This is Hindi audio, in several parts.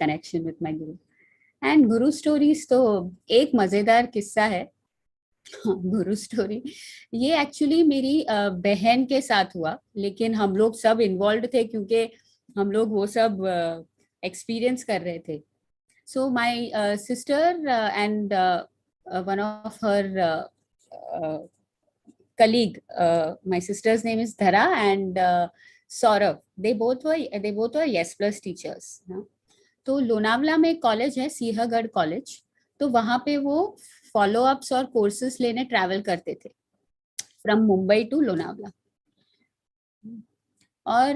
connection with my guru. And guru stories तो एक मजेदार किस्सा है. गुरु स्टोरी ये एक्चुअली मेरी बहन के साथ हुआ, लेकिन हम लोग सब इन्वॉल्व थे क्योंकि हम लोग वो सब एक्सपीरियंस कर रहे थे. So my sister and one of her colleague, my sister's name is Dhara and Saurav, they both were yes plus teachers. तो लोनावला में एक कॉलेज है, सिंहगढ़ कॉलेज, तो वहां पे वो फॉलो अप्स और कोर्सेस लेने ट्रैवल करते थे फ्रॉम मुंबई टू लोनावला. और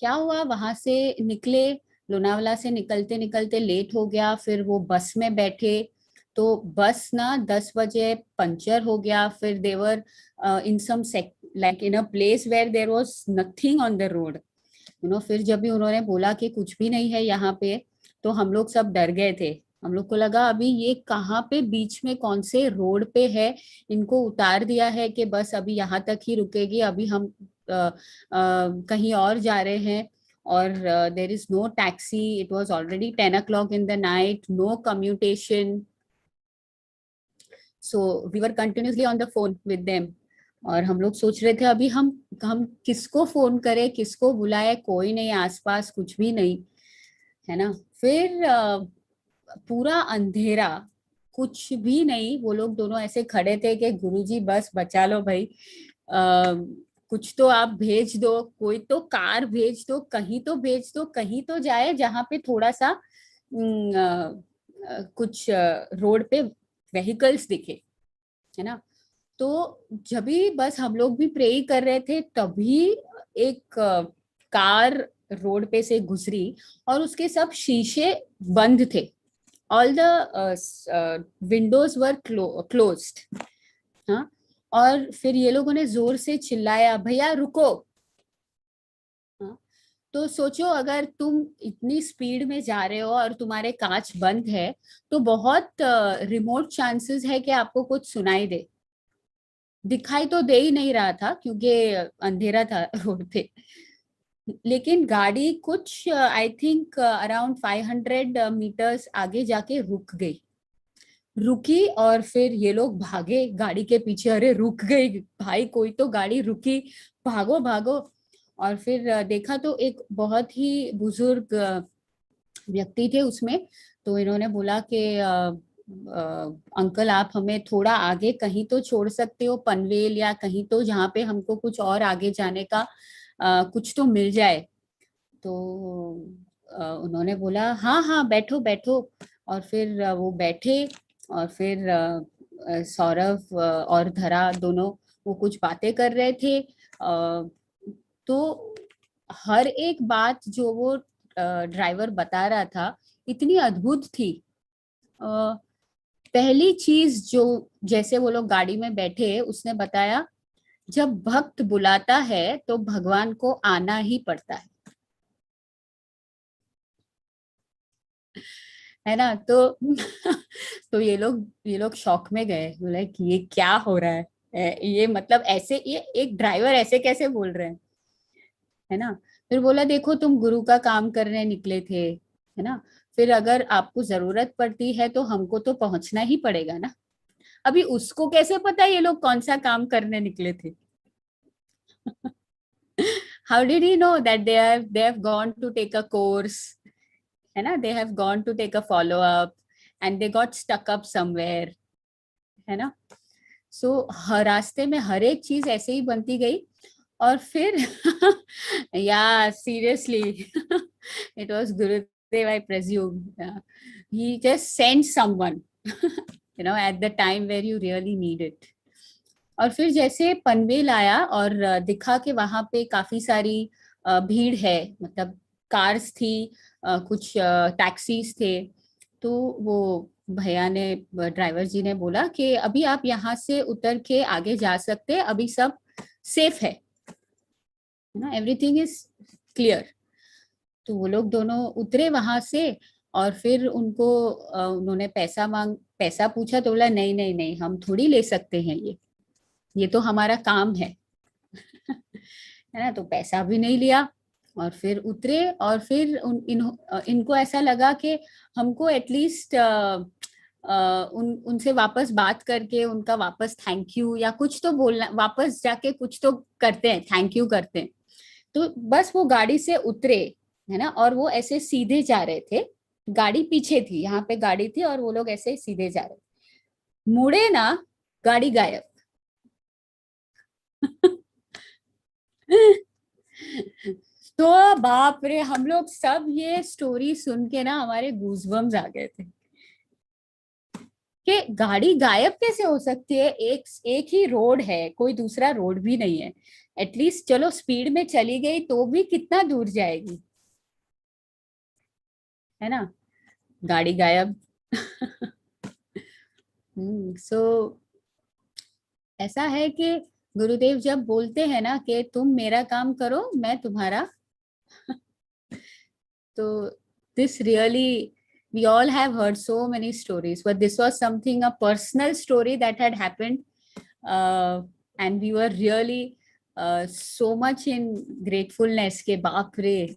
क्या हुआ, वहां से निकले, लोनावला से निकलते निकलते लेट हो गया, फिर वो बस में बैठे तो बस ना 10 बजे पंचर हो गया. फिर they were in some like in a place where there was nothing on the road, फिर जब भी उन्होंने बोला कि कुछ भी नहीं है यहाँ पे, तो हम लोग सब डर गए थे. हम लोग को लगा अभी ये कहाँ पे बीच में कौन से रोड पे है, इनको उतार दिया है कि बस अभी यहाँ तक ही रुकेगी, अभी हम कहीं और जा रहे हैं. और there is no taxi, it was already 10 o'clock in the night, no commutation. So we were continuously on the phone with them. और हम लोग सोच रहे थे अभी हम किसको फोन करें, किसको बुलाए, कोई नहीं आसपास, कुछ भी नहीं है ना. फिर पूरा अंधेरा, कुछ भी नहीं. वो लोग दोनों ऐसे खड़े थे कि गुरुजी बस बचा लो भाई, कुछ तो आप भेज दो, कोई तो कार भेज दो, कहीं तो भेज दो, कहीं तो जाए जहाँ पे थोड़ा सा कुछ रोड पे व्हीकल्स दिखे, है ना. तो जब भी बस हम लोग भी प्रे कर रहे थे, तभी एक कार रोड पे से गुजरी और उसके सब शीशे बंद थे. All the Windows were closed. हाँ, और फिर ये लोगों ने जोर से चिल्लाया, भैया रुको. हाँ, तो सोचो अगर तुम इतनी स्पीड में जा रहे हो और तुम्हारे कांच बंद है, तो बहुत रिमोट चांसेस है कि आपको कुछ सुनाई दे. दिखाई तो दे ही नहीं रहा था क्योंकि अंधेरा था रोड पे, लेकिन गाड़ी कुछ आई थिंक अराउंड 500 मीटर्स आगे जाके रुकी. और फिर ये लोग भागे गाड़ी के पीछे, अरे रुक गई भाई, कोई तो गाड़ी रुकी, भागो भागो. और फिर देखा तो एक बहुत ही बुजुर्ग व्यक्ति थे उसमें. तो इन्होंने बोला कि अंकल आप हमें थोड़ा आगे कहीं तो छोड़ सकते हो, पनवेल या कहीं तो, जहाँ पे हमको कुछ और आगे जाने का कुछ तो मिल जाए. तो उन्होंने बोला हाँ हाँ बैठो बैठो. और फिर वो बैठे. और फिर सौरभ और धरा दोनों वो कुछ बातें कर रहे थे. तो हर एक बात जो वो ड्राइवर बता रहा था इतनी अद्भुत थी. पहली चीज जो, जैसे वो लोग गाड़ी में बैठे, उसने बताया जब भक्त बुलाता है तो भगवान को आना ही पड़ता है ना. तो तो ये लोग शॉक में गए, बोले कि ये क्या हो रहा है. ये मतलब ऐसे, ये एक ड्राइवर ऐसे कैसे बोल रहे हैं, है ना. फिर बोला देखो तुम गुरु का काम करने निकले थे, है ना, फिर अगर आपको जरूरत पड़ती है तो हमको तो पहुंचना ही पड़ेगा ना. अभी उसको कैसे पता ये लोग कौन सा काम करने निकले थे. How did he know that they have gone to take a course, है ना, they have gone to take a follow up and they got stuck up somewhere, है ना. सो हर रास्ते में हर एक चीज ऐसे ही बनती गई. और फिर या seriously it was Gurudev, I presume. He just sent someone at the time where you really need it. और फिर जैसे पनवेल आया और दिखा कि वहां पे काफी सारी भीड़ है, मतलब कार्स थी, कुछ टैक्सीज थे. तो वो भैया ने, ड्राइवर जी ने बोला कि अभी आप यहाँ से उतर के आगे जा सकते हैं, अभी सब सेफ है ना, एवरीथिंग इज क्लियर. तो वो लोग दोनों उतरे वहां से. और फिर उन्होंने पैसा पूछा, तो बोला नहीं नहीं नहीं, हम थोड़ी ले सकते हैं, ये तो हमारा काम है. है ना. तो पैसा भी नहीं लिया. और फिर उतरे, और फिर इनको ऐसा लगा कि हमको एटलीस्ट उनसे वापस बात करके उनका वापस थैंक यू या कुछ तो बोलना, वापस जाके कुछ तो करते हैं, थैंक यू करते हैं। तो बस वो गाड़ी से उतरे, है ना, और वो ऐसे सीधे जा रहे थे, गाड़ी पीछे थी, यहाँ पे गाड़ी थी और वो लोग ऐसे सीधे जा रहे थे, मुड़े ना, गाड़ी गायब। तो बाप रे, हम लोग सब ये स्टोरी सुन के ना हमारे गूजबम्स आ गए थे कि गाड़ी गायब कैसे हो सकती है, एक एक ही रोड है, कोई दूसरा रोड भी नहीं है, एटलीस्ट चलो स्पीड में चली गई तो भी कितना दूर जाएगी, है ना, गाड़ी गायब। सो ऐसा है कि गुरुदेव जब बोलते हैं ना कि तुम मेरा काम करो मैं तुम्हारा, तो this really, we all have heard so many stories, but this was something, a personal story that had happened, and we were really so much in gratefulness के बाप रे,